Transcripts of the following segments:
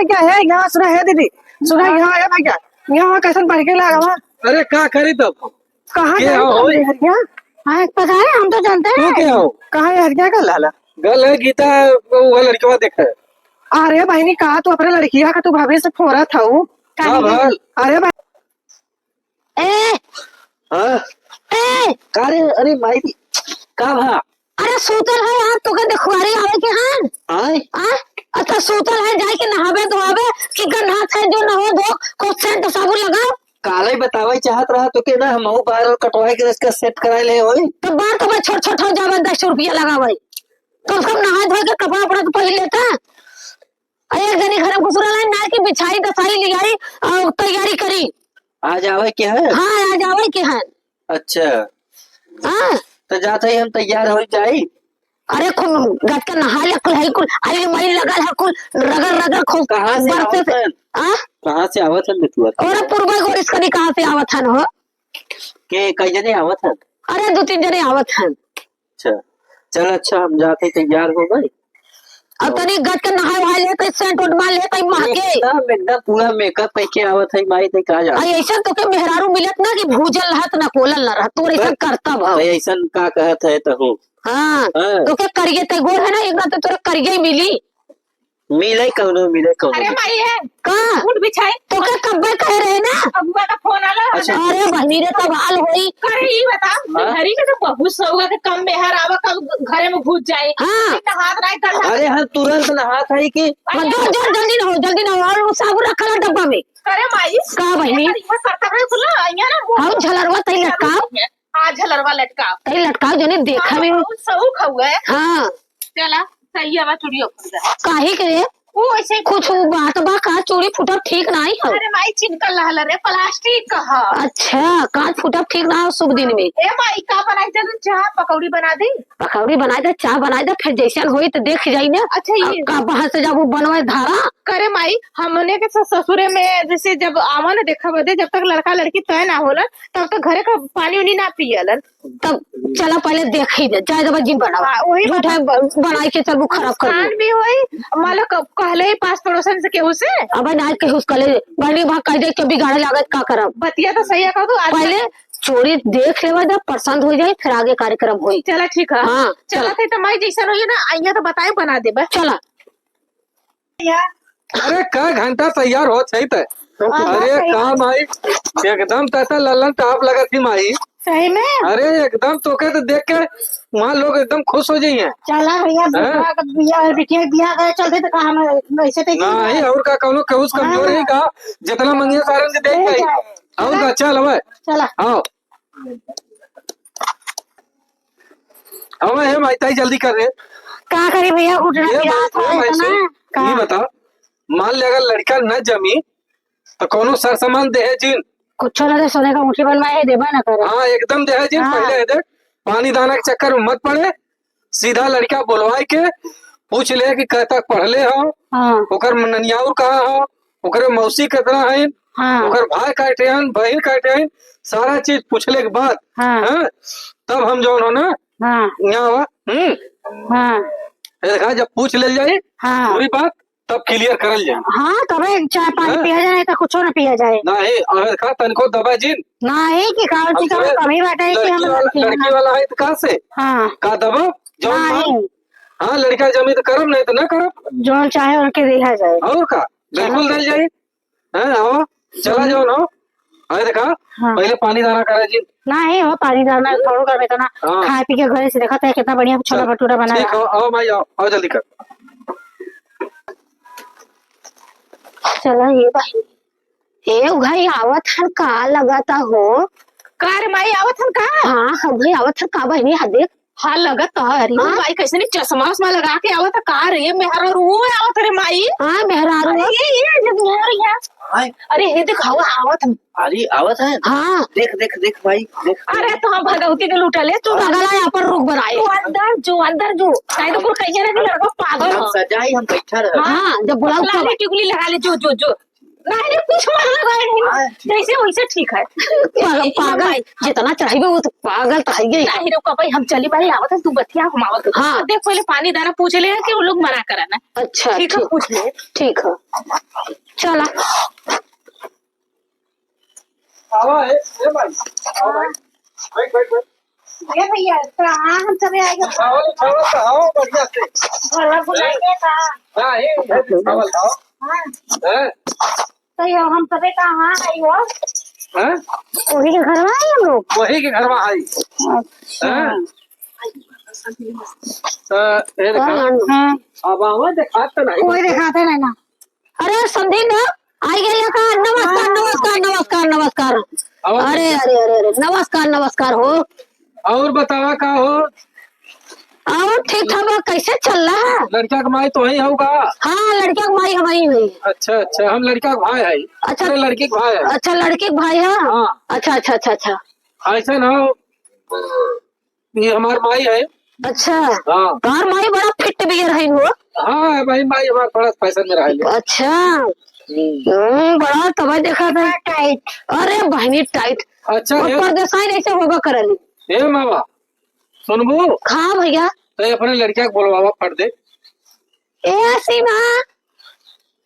क्या है यहाँ सुना है दीदी सुना यहाँ है भाई क्या यहाँ कैसे पढ़ के लगा। अरे क्या करी तब कहाँ हाँ पता है हम तो जानते हैं कहाँ है हरिया का लाला गल है गीता वो लड़का देखा है। अरे बहनी कहा तू अपने लड़किया का तू भाभी से फोरा था वो। अरे भाई अरे माई का भा अरे सूतल है यार तो के खुआरी आवे के हां अच्छा सूतल है जाए के नहावे धोवे कि गन्हात है जो नहो धो को सेंट साबुन लगाओ काले बतावे चाहत रहा तो के ना हम बाहर कटवाए के इसका सेट कराए ले होई तो बार तो मैं छोट छोट हो जावे 10 रुपया लगावे कम से कम नहा धो के कपड़ा उपड़ा तो पहन लेता। एक जनी घर में घुसरा लाइन ना की बिछाई दसाई लियाई और तैयारी करी आज आवे के है। हां आज आवे के है। अच्छा हां तो जाते ही हम तैयार हो जाई। अरे खूब गट के नहा ले कुल है कुल अरे मरी लगल है कुल रगड़ रगड़ खूब कहां से आवत है कहां से आवत है तू और पूर्व गोरिस कनी कहां से आवत है हो के कई जने आवत है। अरे 2-3 जने आवत हैं। अच्छा चल अच्छा हम जाके तैयार हो गए अब तनी गट के नहाए वहां ले तो सेंट उठ मार ले तो महके एकदम पूरा मेकअप करके आवत है माई ते का जा आई ऐसा तो के मेहरारू मिलत ना कि भूजल रहत ना कोलल ना रहत तोर ऐसा करता भाव ऐसा का कहत है तो हूं हां तो के करिए ते गोर है ना एक बार तो तोरे करिए मिली मिले कौनो अरे माई है का उठ बिछाई तो के कब्बे कह रहे ना अब्बा का फोन आला। अरे बहनी रे तब हाल होई अरे ये बता घरी के तो बहुत सौगा के कम बेहर आवा कब घरे में घुस जाए हां तो हाथ नहीं कर अरे हम तुरंत नहात है कि जल्दी ना और साबुन रखला डब्बा में। अरे माई का बहनी ये करता है खुला आइया ना हां झलरवा तई लटकाओ आज झलरवा लटकाओ तई लटकाओ जने देखा में सऊ खाऊए हां चला सही है चूड़ी ऊपर काहे के वो ऐसे कुछ बात बा का चोरी फुटब ठीक नहीं है। अरे माई चिनकल रहल रे प्लास्टिक का है। अच्छा कांच फुटब ठीक ना हो शुभ दिन में ए माई का बनाई दे चाह पकौड़ी बना दी पकौड़ी बनाई दे चाय बनाई दे फिर जैसन होई तो देख जाई ना। अच्छा ये का बाहर से जब वो बनवाए धारा करे माई हमने के ससुरे में जैसे जब आवा ना देखा बदे जब तक लड़का लड़की तय ना होला तब तक घरे का पानी उनी ना पियलन तब चला पहले देख ही दे जाए दबा जी बनावा वही झूठा बनाई के चल वो खराब कर नुकसान भी होई मालो कहले ही पास पड़ोसन से केहू से अब ना के हुस कले बड़ी भाग कह दे के बिगाड़े लागत का करब बतिया तो सही है कहू पहले चोरी देख लेवा जब पसंद हो जाए फिर आगे कार्यक्रम होई। चला ठीक है हाँ चला थे तो माई जैसा होई ना आइया तो बताए बना दे बस चला। अरे का घंटा तैयार हो सही थे। अरे का माई एकदम तैसा ललन टाप लगा थी माई सही में। अरे एकदम तो के तो देख के वहाँ लोग एकदम खुश हो जाइए। चला भैया बिटिया बिया गए चलते तो कहा हम ऐसे तो नहीं और का कहूँ केहूस कमजोर है का जितना मंगिया सारन के देख गई और का चल हवे चला आओ हवे है माई ताई जल्दी कर रे का करे भैया उठना ये बता मान ले अगर लड़का न जमी तो कोनो सर सामान दे जिन कुछ ना दे सोने का मुठी बनवाए देबा ना करे। हाँ एकदम दे जिन पहले दे पानी दाना के चक्कर में मत पड़े सीधा लड़का बुलवाए के पूछ ले कि कह तक पढ़ले हो ओकर ननियाउर कहाँ हो ओकर मौसी कितना है ओकर भाई काटे हन बहन काटे हन सारा चीज पूछले के बाद तब हम जो हो ना यहाँ देखा जब पूछ ले जाए पूरी बात तब क्लियर करल जाए। हाँ तब चाय पानी पिया जाए तो कुछ ना पिया जाए नहीं अगर का तनको दबा जिन नहीं कि काल की कमी बात है कि हम लड़की वाला है तो कहाँ से का दबा जो हाँ लड़का जमी तो करब नहीं तो ना करब जो चाहे उनके देखा जाए और का बिल्कुल दल जाए हाँ चला जाओ ना अरे देखा पहले पानी दाना करा जी नहीं हो पानी दाना थोड़ा कर बेटा ना खाए पी के घर से देखा था कितना बढ़िया छोला भटूरा बना ठीक है आओ भाई आओ जल्दी कर चला ये भाई ए भाई आवत हन का लगाता हो कार माई आवत हन का हाँ भाई आवत हन का भाई हाँ देख हाँ लगत अरे माई कैसे नहीं चश्मा उस्मा लगा के आवत कार ये मेहरा रू आवत रे माई हाँ मेहरा रू ये अरे ये देख हवा आवत हन अरे आवत है हाँ देख देख देख भाई देख अरे तो हम भगवती के लूटले तू लगला यहाँ पर रुक बनाए अंदर जो शायद को कहिए ना कि लड़का पागल सजाई हम बैठा रहे हाँ जब बुलाओ टिकुली लगा ले जो जो जो नहीं कुछ मत लगाए नहीं, जैसे वैसे ठीक है। पागल जितना चाहिए वो तो पागल तो है ही। नहीं रुको भाई, हम चली भाई आवत है, तू बतिया घुमावत। हाँ। देख पहले पानी दाना पूछ ले कि वो लोग मना करना। अच्छा ठीक है, पूछ ले। ठीक है चला। आवा है ए भाई, आओ भाई, बैठ बैठ बैठ। अरे भैया कहाँ हम सब आएंगे? चावल चावल खाओ बढ़िया से। भला बुलाएंगे कहाँ? हाँ ये चावल खाओ। हैं? तो ये हम सब कहाँ आई हो? हैं? वही के घर में आए हम लोग। वही के घर में आई। हैं? ये देखो अब आवा देखा तो नहीं। कोई दिखाते नहीं ना। अरे समझी ना, आई गई का। नमस्कार नमस्कार नमस्कार नमस्कार। अरे अरे अरे अरे नमस्कार नमस्कार हो। और बतावा का हो? और ठीक ठाक कैसे चल रहा है? लड़का कमाई तो वही होगा। हाँ लड़के की माई हमारी हुई। अच्छा अच्छा, हम लड़का का भाई है। अच्छा अरे लड़की का भाई है। अच्छा लड़के के भाई है। हाँ। अच्छा अच्छा अच्छा अच्छा ऐसा ना हो, ये हमार माई है। अच्छा। हाँ तार माई बड़ा फिट भी रही हो। हाँ भाई माई हमारे थोड़ा पैसा में रहा। अच्छा बड़ा तब देखा था टाइट। अरे बहनी टाइट। अच्छा परदेसाई ऐसे होगा करली। ए मामा सुनबू, हाँ भैया। तो अपने लड़किया को बोलवावा फट दे। ए सीमा।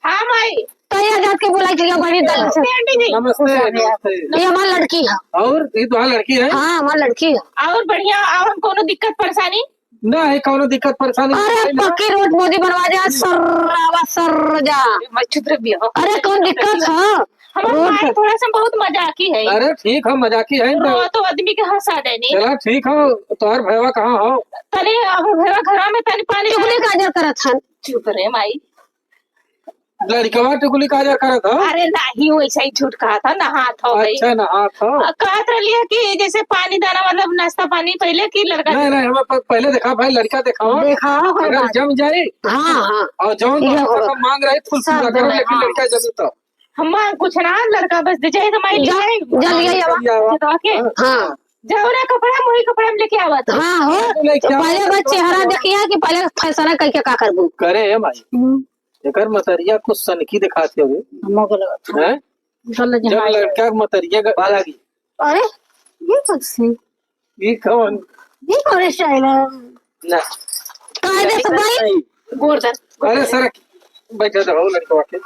हाँ भाई। तो ये जात के बुलाई चलिए बड़ी दल से। नमस्ते नमस्ते। ये हमारी लड़की है। और ये तो लड़की है। हाँ हमारी लड़की है। और बढ़िया, और हम कोनो दिक्कत परेशानी? नहीं कौनो दिक्कत परेशानी। अरे पक्की रोड मोदी बनवा जा सर जा। मैं चुप रह भी हो। अरे कौन दिक्कत है? हमारे भाई थोड़ा सा बहुत मजाकी है। अरे ठीक है मजाकी है तो आदमी के हंसा देनी। चला ठीक है। तोहर भैया कहाँ हो? तने अब भेवा घर में तने पानी चुगली काजर करत हन। चुप रहे माई। लड़कवा टुकली काजा करत हो? अरे नहीं वैसा ही झूठ कहा था, नहात हो गई। अच्छा नहा था। कहत रही कि जैसे पानी दाना मतलब नाश्ता पानी पहले की लड़का। नहीं नहीं हम पहले देखा भाई, लड़का दिखाओ। दिखाओ अगर जम जाए हाँ हाँ और जौन तो मांग रहे फुल पूरा करो, लेकिन लड़का जमी तो हम कुछ ना, लड़का बस दे जाए तो माई ले जाए। जल्दी के हाँ जाओ ना, कपड़ा वही कपड़ा में लेके आवत। हाँ हो। तो पहले बस चेहरा देखिए कि पहले फैसला करके का करबू करे है भाई। एकर मतरिया कुछ सनकी दिखाते हो हैं? जब लड़का के मतरिया बालागी। अरे ये कैसे? ये कौन? ये कौन स्टाइल है? ना कायदे से भाई गोरदार। अरे सर बैठे रहो लड़का के।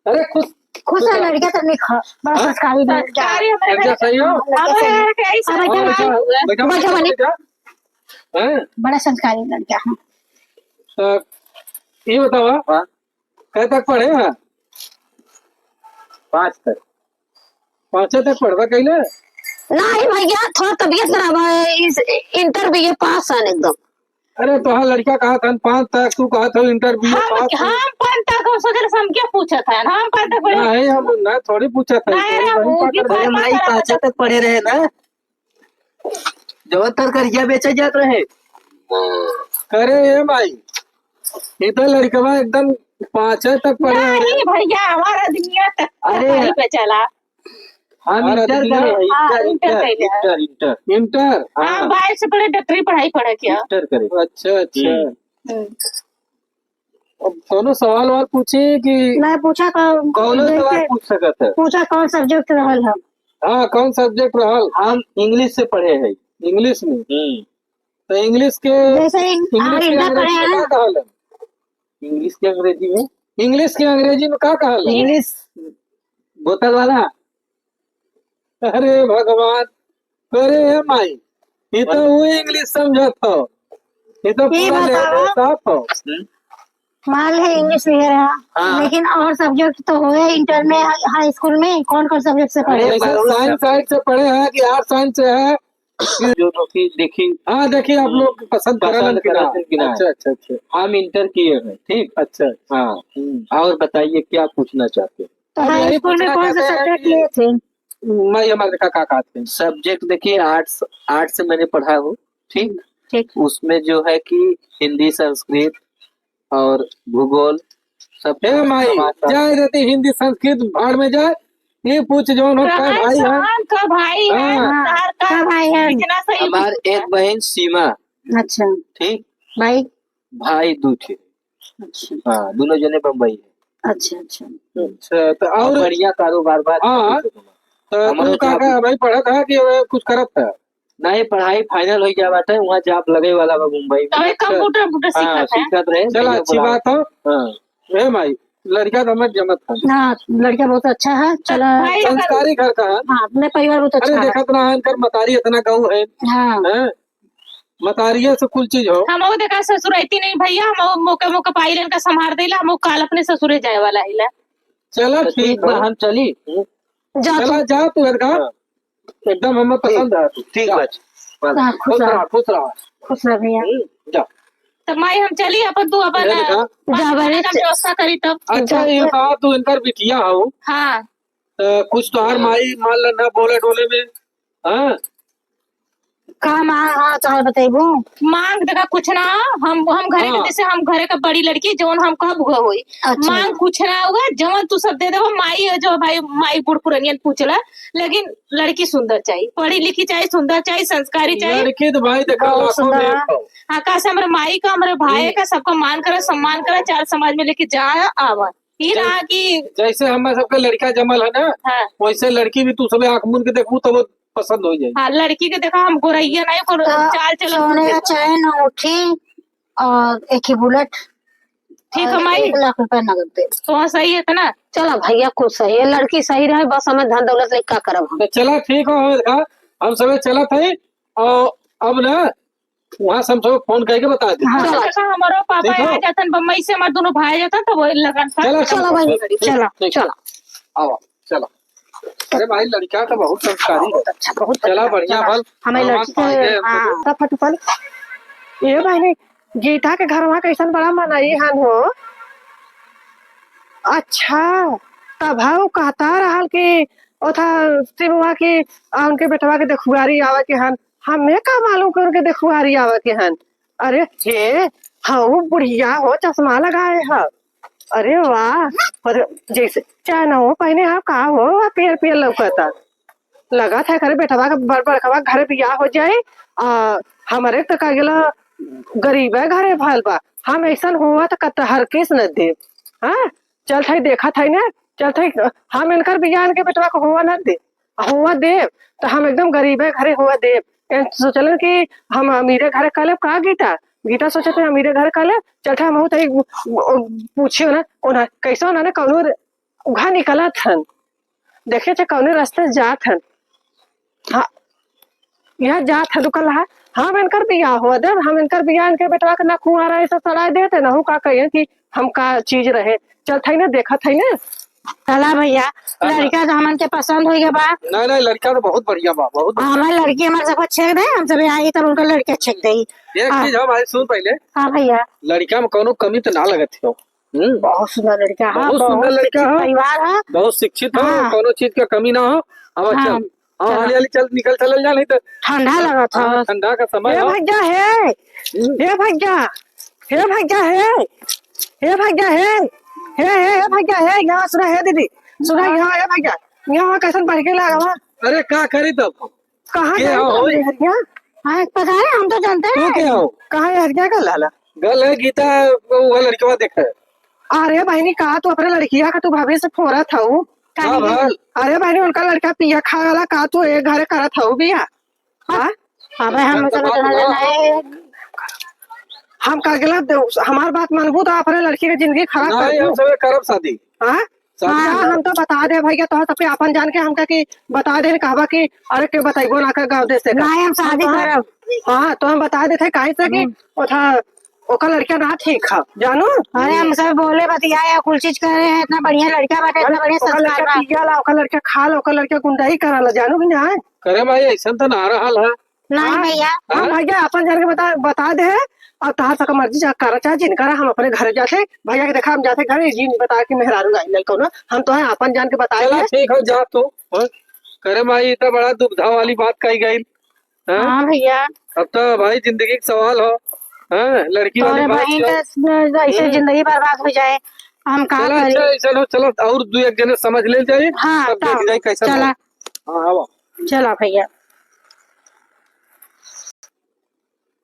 अरे खुश खुश है लड़का तो नहीं खा बड़ा संस्कारी लड़का। लड़का सही हो? बड़ा संस्कारी लड़का है। ये बताओ कह तक पढ़े हैं? 5 तक। 5 तक पढ़वा कैले? नहीं भैया थोड़ा तबीयत खराब है, इस इंटर भी ये पास है एकदम। अरे तो हाँ लड़का कहा था 5 तक, तू कहा था इंटर भी पास। हम 5 तक सोच रहे हम क्या पूछा था? हम 5 तक पढ़े नहीं, हम ना थोड़ी पूछा था। हमारी 5 तक पढ़े रहे ना, जब तरकरिया बेचे जाते रहे। करे ये भाई, ये तो लड़का एकदम 5 तक पढ़े। नहीं भैया हमारा दुनिया तक अरे पे चला। हम इंटर करे। इंटर इंटर हाँ 22 से पहले डॉक्टरी पढ़ाई पढ़े क्या? इंटर करे। अच्छा अच्छा। अब दोनों सवाल वाल पूछे कि मैं पूछा कौन सवाल पूछ सकत है? पूछा कौन सब्जेक्ट रहल है? हाँ कौन सब्जेक्ट रहल? हम इंग्लिश से पढ़े हैं। इंग्लिश में। तो इंग्लिश के जैसे इंग्लिश के अंग्रेजी में क्या कहल है? इंग्लिश के अंग्रेजी में इंग्लिश के अंग्रेजी में क्या कहल है? इंग्लिश बोतल वाला। अरे भगवान, अरे माई ये तो वो इंग्लिश समझत हो, ये तो पूरा लेवल साफ हो। माल है इंग्लिश भी है लेकिन और सब्जेक्ट तो हो इंटर में हाई स्कूल में कौन कौन सब्जेक्ट से पढ़े? साइंस साइड से पढ़े हैं कि आर्ट साइंस से है? जो देखी हाँ देखिए आप लोग पसंद करते कि ना। अच्छा अच्छा अच्छा। हम इंटर किए हैं। ठीक। अच्छा हाँ और बताइए क्या पूछना चाहते हैं? तो हाई स्कूल में कौन सा सब्जेक्ट लिए थे? मैं हमारे का कहते हैं सब्जेक्ट देखिए आर्ट्स से मैंने पढ़ा हूँ। ठीक ठीक। उसमें जो है कि हिंदी, संस्कृत और भूगोल सब। हे माई जाए रहती हिंदी संस्कृत भाड़ में जाए, ये पूछ जो भाई है का भाई है का भाई है? इतना सही। हमारे एक बहन सीमा। अच्छा ठीक। भाई भाई 2 थे। अच्छा हाँ दोनों जने बम्बई है। अच्छा अच्छा। अच्छा तो और और बढ़िया कारोबार बात। हाँ तो हमारो तू का जॉब भाई पढ़ा था कि कुछ करत था? नहीं, पढ़ाई फाइनल हो गया बाटे, वहाँ जॉब लगे वाला बा मुंबई में। तो कंप्यूटर कंप्यूटर हाँ सीखत है। सीखत रहे। चल भैया अच्छी बुलाओ। बात हो। हाँ ए भाई लड़का तो हमें जमत था, हाँ लड़का बहुत अच्छा है। चला भाई अगर संस्कारी घर का है। हाँ अपने परिवार बहुत अरे अच्छा है। देखत ना है इनकर मतारी इतना गऊ है, हाँ हैं? मतारिये से कुल चीज हो। हम देखा ससुर आती नहीं भैया, हम मौके मौके पाई लेन का संभार देला, हम काल अपने ससुरे जाए वाला हिला। चला तो ठीक ठीक बा, हो, हम चली। जा तू। चला जा तू इनका हाँ। एकदम हमें पसंद है तू। ठीक जा। बा। हाँ, खुश रहा खुश रहा। खुश रह भैया। जा। तो माई हम चली अपन, तू अपन ये देखा? जा बड़े व्यवस्था करी तब। अच्छा ये कहा तू इनकर बिटिया हो, हाँ तो कुछ तो हर माई मान ला ना बोले डोले में, हाँ काम हाँ चाहे बताइबू। मांग देखा कुछ ना, हम घरे हाँ। के जैसे हम घरे का बड़ी लड़की जौन हम कब हुई। अच्छा। मांग कुछ ना होगा, जवन तू सब दे देबो। माई है जो भाई, माई बुढ़ पुरानियन पूछला, लेकिन लड़की सुंदर चाहिए, पढ़ी लिखी चाहिए, सुंदर चाहिए, संस्कारी चाहिए। लड़की तो भाई देखा बहुत लाखों में सुंदर। एक हो। आकाश हमारे माई का, हमारे भाई का, सबका मान करा, सम्मान करा, चार समाज में लेके जा आवा। ये रहा कि जैसे हमें सबका लड़का जमल है ना, हाँ वैसे लड़की भी तू सब आंख मूंद के देखू तो वो पसंद हो जाए। हाँ, लड़की के देखा हम गोरैया नहीं पर चाल चलो। सोने का चैन अंगूठी और एक ही बुलेट। ठीक है और माई, 1 लाख रुपए नगद दे। तो हाँ सही है ना। चलो भैया कुछ सही है, लड़की सही रहे बस, हमें धन दौलत लेके का करब हम। तो चला ठीक हो, हमें देखा हम सब चला थे और अब ना वहाँ से हम सब फोन करके बता दे। हाँ चलो देखा हमारो पापा ठीक हो। आ जातन बम्बई से, हमारे दोनों भाई जाता तो वही लगन था। चलो चलो भाई चलो ठीक। चलो। आओ चलो। अरे भाई लड़का तो बहुत संस्कारी है। अच्छा बहुत चला बढ़िया भल हमें लड़की पाएंगे के हम हाँ लोग। सब फटफल ये बहनी गीता के घर वहाँ कैसन बड़ा मनाई हन हो। अच्छा तब हाँ कहता रहल कि ओथा शिववा की उनके बेटवा के देखुआरी आवे के हन, हमें का मालूम कर उनके देखुआरी आवे के हन। अरे हे हाँ बुढ़िया हो, चश्मा लगाए है। अरे वाह, और जैसे चाहे ना हो पहने आप का हो पेड़ पेड़ लौकता लगा था करे बेटवा का बड़ बड़कवा घर बियाह हो जाए। हमारे तो का गेला गरीब है घरे भल बा, हम ऐसा हुआ तो कतहर केस न दे। हाँ चल थाई देखा था ना, चल थाई हम इनकर बियाह के बेटवा को हुआ न दे, हुआ देव तो हम एकदम गरीब है घरे हुआ देव। सोचलन कि हम अमीरे घरे कल का गीता गीता सोचे थे अमीरे घर कल चल था हम पूछियो ना कोना कैसा ना कौनो उघा निकला थन, देखे थे कौने रास्ते जात हन। हाँ यहाँ जात है दुकान है। हम इनकर बियाह हुआ दे, हम इनकर बियाह इनके बेटवा के ना कुआरा ऐसा सड़ाई देते ना हूँ का कहिए कि हम का चीज रहे। चल थे ना देखा थे ना। चला भैया लड़का तो हमन के पसंद हो गया बा। नहीं नहीं लड़का तो बहुत बढ़िया बा, बहुत बढ़िया। हमारे लड़की हमारे सब छेक दे, हम सब आई तब उनका लड़का छेक दे। एक चीज हम आज सुन पहले, हाँ भैया लड़का में कोनो कमी तो ना लगत हो। बहुत सुंदर लड़का है, बहुत सुंदर लड़का है, परिवार है। बहुत शिक्षित हो, हाँ। कोनो चीज का कमी ना हो। अब हाँ, चल हाँ हाली हाली चल निकल चल जा, नहीं तो ठंडा लगा था। हाँ, ठंडा का समय हे हो। भैया है, हे भैया, हे भैया है, हे भैया है, हे भैया है। यहाँ सुना है दीदी, सुना यहाँ है भैया, यहाँ कैसन बढ़ के लगा वहाँ अरे क्या करी तब कहाँ के गए हो तुम ओए? हरिया? हाँ पता है, हम तो जानते तू हैं। के हो कहाँ है हरिया का लाला? गल है गीता वो लड़कवा देखे। अरे बहनी कहा तू अपने लड़किया का तू भाभी से फोरा था वो। हाँ भल अरे बहनी उनका लड़का पिया खा वाला का तू एक घर करा था वो बिया। हाँ हाँ भाई हम सब है। हम का गिला हमार बात मानबू तो अपने लड़की की जिंदगी खराब कर नहीं हम दू। सब करब शादी। हाँ हाँ हम तो बता दे भैया तो सबके अपन जान के हमका कि बता दे कहबा कि अरे के बताइबो ना कर गाँव देश से का। नहीं हम शादी करब। हाँ तो हम बता देते काहे से कि ओथा ओका लड़का ना ठीक है जानू। अरे हम सब बोले बतियाए कुल चीज कर रहे हैं, इतना बढ़िया लड़का बाटे, इतना बढ़िया ओका संस्कार लड़का बा। पिया ला, ओका लड़का खा ला, ओका लड़का गुंडाई करा ला जानू कि ना। करे भाई ऐसा तो ना रहा है। नहीं भैया हाँ भैया अपन जान के बता दे और तहार तक मर्जी करा चाहे जिन करा हम अपने घर जाते भैया के देखा हम जाते घर जी बता के मेहरारू आई लड़को ना हम तो है अपन जान के बताए चला ठीक हो जा तो हाँ? करे भाई ये तो बड़ा दुविधा वाली बात कही गई। हाँ? हाँ भैया अब तो भाई जिंदगी का सवाल हो। हाँ? लड़की वाली तोरे बात बहन क्यों? के ऐसे जिंदगी बर्बाद हो जाए, हम कहा चला करी। अच्छा चलो चलो और दो एक जने समझ ले जाए। हाँ तब देख जाए कैसा चला हाँ हाँ चला भैया।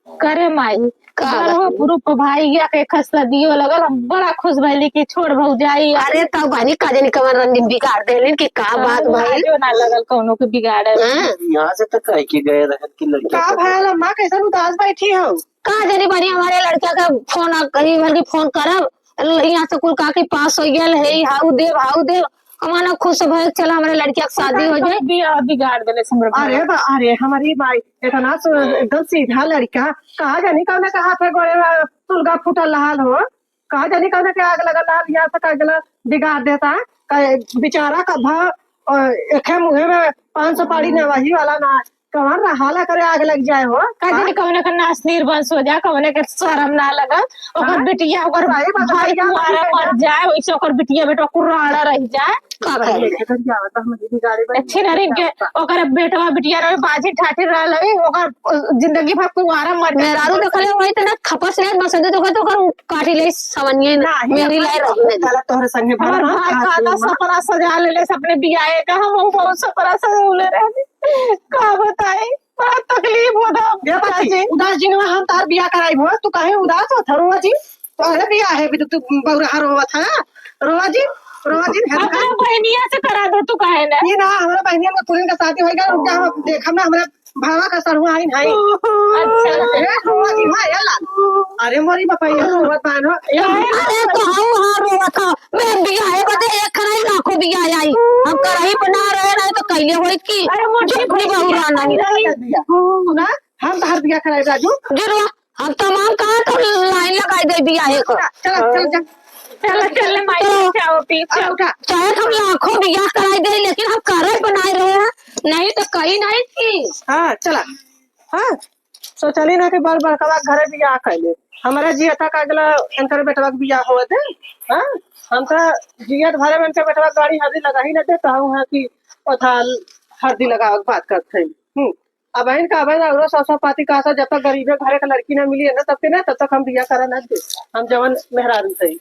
करे माई ग्रुप भाई गया के खस्ता दियो लगल हम बड़ा खुश भइली कि छोड़ भौजाई अरे तब बनी काजे नि कमर रंगीन बिगाड़ देलिन कि का बात भाई जो ना लगल कौनो के बिगाड़े हैं? यहाँ से तक कह के गए रहन की लड़कियां का भयल अम्मा कैसे उदास बैठी हो? का जनी बनी हमारे लड़का का फोन कहीं बल्कि फोन करब यहाँ से कुल का के पास हो गया है हाउ देव हमारा खुश भय चला हमारे लड़किया की शादी हो जाए बिगाड़ देले समर अरे हमारी माई इतना एकदम सीधा लड़का, कहा जानी कौन के हाथ में गोड़े में तुलगा फूटल लाल हो, कहा जानी कौन के आग लगा लाल यहाँ से का बिगाड़ देता बेचारा का भाव एक मुहे में 500 पाड़ी नवाही वाला ना कौन रहाला करे आग लग जाए हो। काजे कौने के नास निर्वंश हो जाए कौने के शर्म ना लगा ओकर बिटिया ओकर भाई कुआरा मर जाए वैसे ओकर बिटिया बेटा कुराड़ा रह जाए छिनरी के ओकर बेटवा बिटिया रहे बाजी ठाठी रहल है ओकर जिंदगी भर कुआरा मर मेहरारू देखले वही त ना खपस ले बसंत तो ओकर काटी ले सवनिए मेरी लाई रही चला तोहरे संगे हमार भाई खाता सपना सजा ले अपने बियाहे का हम बहुत सपना सजौले रहे का बताई बड़ा तकलीफ होता उदास जी ने हम तार बियाह कराई हो तू काहे उदास हो रोवा जी तोहरे बियाह है भी तू बौरा रोवा था रोवा जी अपना बहनिया से करा दो तू काहे ना ये ना हमारा बहनिया में तुरंत का शादी हो गया रुक जा हम देखम ना हमरा भावा का सरहुआ आई भाई। अच्छा रोवा जी हां याला अरे मोरी बपैया रोवा पानो अरे तो हम हां रोवा था मैं बियाहे बदे एक खराई लाखों बियाह आई हम करही बना रहे नहीं तो कैले होई की अरे मोटी अपनी बहुरा नहीं ना हम तार बियाह कराई राजू जरूर हम तमाम कहा तो लाइन लगाई दे बियाहे को चल माई चाओ पी चाओ चाहे हम लाखों बियाह कराई दे लेकिन हम करे बनाए रहे हैं नहीं तो कहीं नहीं थी। हां चला हां सो चली ना के बार बड़का घरे बियाह कैले हमारा जियता का अगला इनकर बेटवा के बियाह होत है। हां हम का जियत भरे में इनकर बेटवा गाड़ी हल्दी लगा ही न देता हूं है कि ओथा हल्दी लगाव बात करते हैं। अब इनका अब और सौ पाती का जब तक गरीबे घरे का लड़की ना मिली है ना तब के ना तब तक हम बियाह करा ना दे हम जवन मेहरारू सही